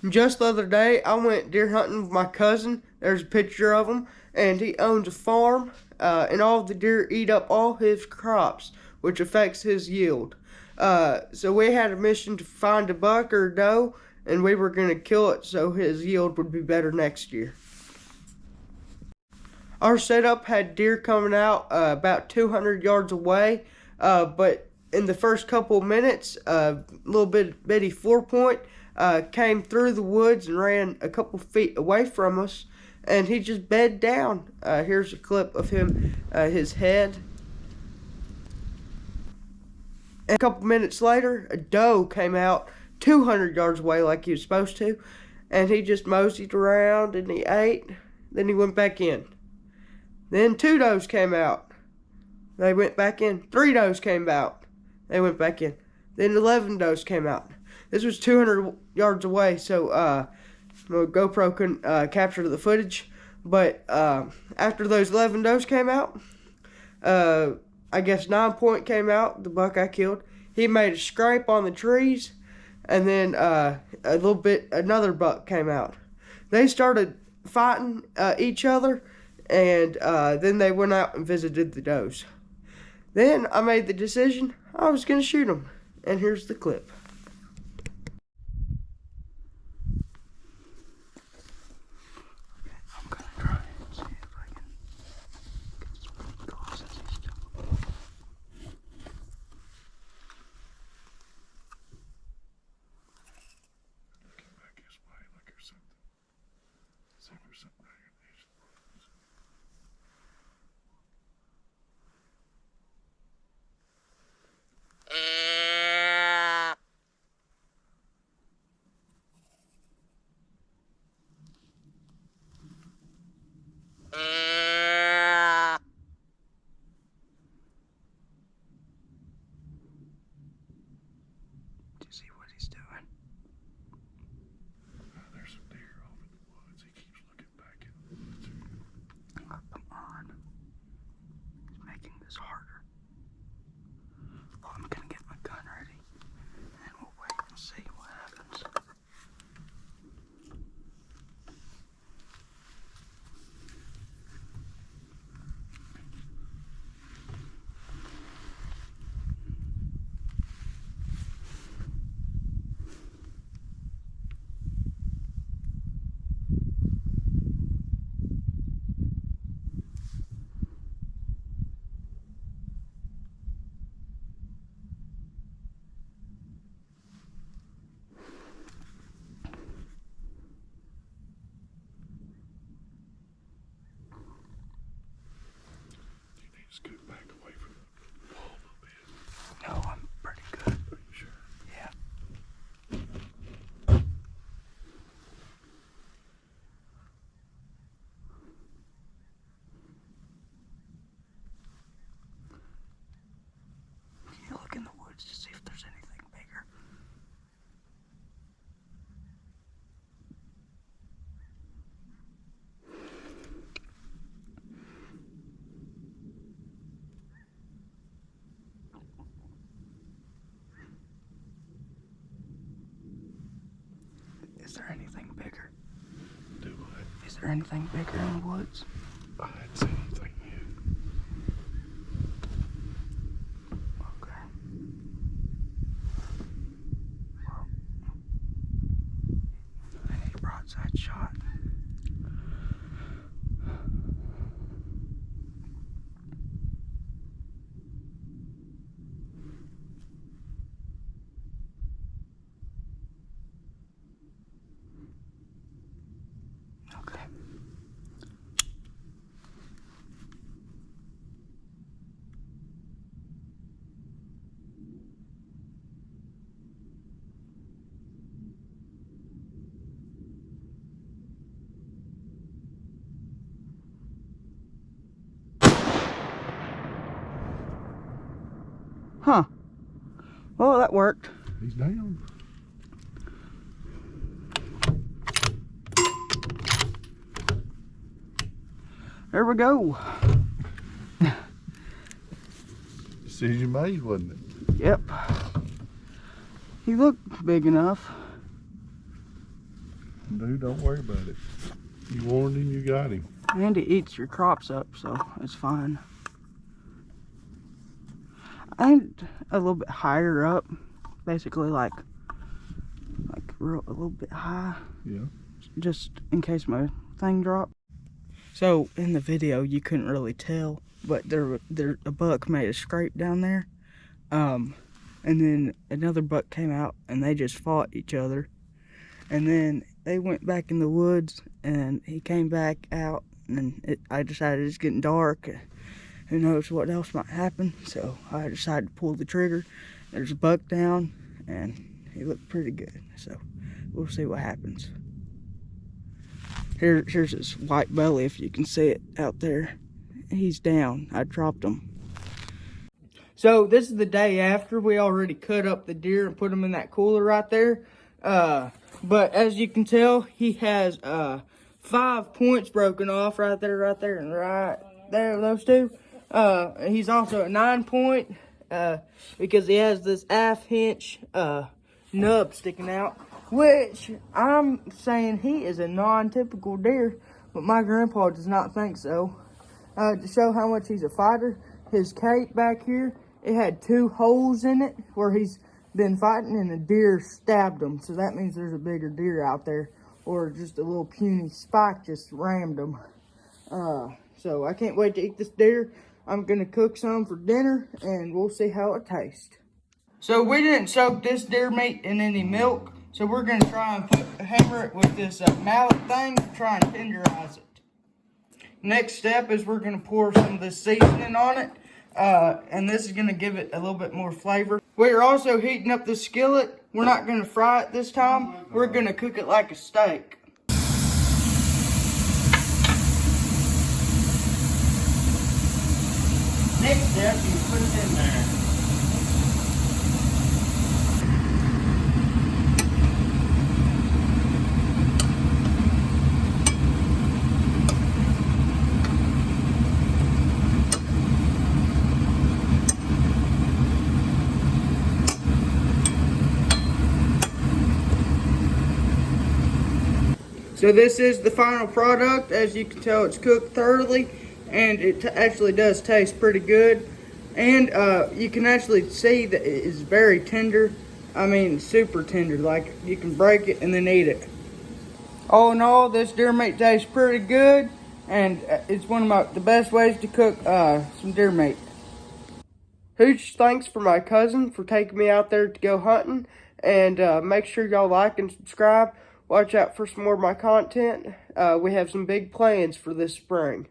Just the other day, I went deer hunting with my cousin. There's a picture of him, and he owns a farm, and all the deer eat up all his crops, which affects his yield. So we had a mission to find a buck or a doe, and we were going to kill it so his yield would be better next year. Our setup had deer coming out about 200 yards away, but in the first couple of minutes, a little bitty 4-point came through the woods and ran a couple feet away from us, and he just bed down. Here's a clip of him, his head. And a couple minutes later, a doe came out 200 yards away like he was supposed to, and he just moseyed around and he ate. Then he went back in. Then 2 does came out. They went back in. 3 does came out. They went back in. Then 11 does came out. This was 200 yards away, so my GoPro couldn't capture the footage. But after those 11 does came out, I guess 9-point came out, the buck I killed. He made a scrape on the trees, and then another buck came out. They started fighting each other, and then they went out and visited the does. Then I made the decision I was going to shoot them, and here's the clip. I'm going to try and see if I can get as close as he's doing. Looking back his way like there's something. See if there's something right here. Do you see what he's doing? There's some deer off in the woods. He keeps looking back in the woods. Oh, come on. He's making this harder. Well, I'm going to get my gun ready, and we'll wait and see what happens. You need to scoot back away from the wall a little bit. No, I'm pretty good. Are you sure? Yeah. Can you look in the woods to see if there's anything bigger? Is there anything bigger? Do what? Is there anything bigger in the woods? I hadn't seen anything yet. Okay. Well, I need a broadside shot. Okay. Huh. Well, that worked. He's down. There we go. Decision you made, wasn't it? Yep. He looked big enough. Dude, don't worry about it. You warned him, you got him. And it eats your crops up, so it's fine. And a little bit higher up, basically like a little bit high. Yeah. Just in case my thing dropped. So in the video you couldn't really tell, but a buck made a scrape down there, and then another buck came out and they just fought each other, and then they went back in the woods and he came back out, and I decided it's getting dark. Who knows what else might happen? So I decided to pull the trigger. There's a buck down and he looked pretty good. So we'll see what happens. Here's his white belly, if you can see it out there. He's down. I dropped him. So this is the day after. We already cut up the deer and put him in that cooler right there. But as you can tell, he has 5 points broken off right there, and right there, those two. He's also a 9 point because he has this half hinge nub sticking out, which I'm saying he is a non-typical deer, but my grandpa does not think so. To show how much he's a fighter, his cape back here, it had 2 holes in it where he's been fighting, and a deer stabbed him. So that means there's a bigger deer out there, or just a little puny spike just rammed him. So I can't wait to eat this deer. I'm gonna cook some for dinner and we'll see how it tastes. So we didn't soak this deer meat in any milk, so we're gonna try and hammer it with this mallet thing to try and tenderize it. Next step is we're gonna pour some of this seasoning on it, and this is gonna give it a little bit more flavor. We're also heating up the skillet. We're not gonna fry it this time. We're gonna cook it like a steak. Next step, you put it in there. So this is the final product. As you can tell, it's cooked thoroughly, and it actually does taste pretty good. And you can actually see that it is very tender. I mean, super tender. Like, you can break it and then eat it. All in all, this deer meat tastes pretty good, and it's one of the best ways to cook some deer meat. Huge thanks for my cousin for taking me out there to go hunting. And make sure y'all like and subscribe. Watch out for some more of my content. We have some big plans for this spring.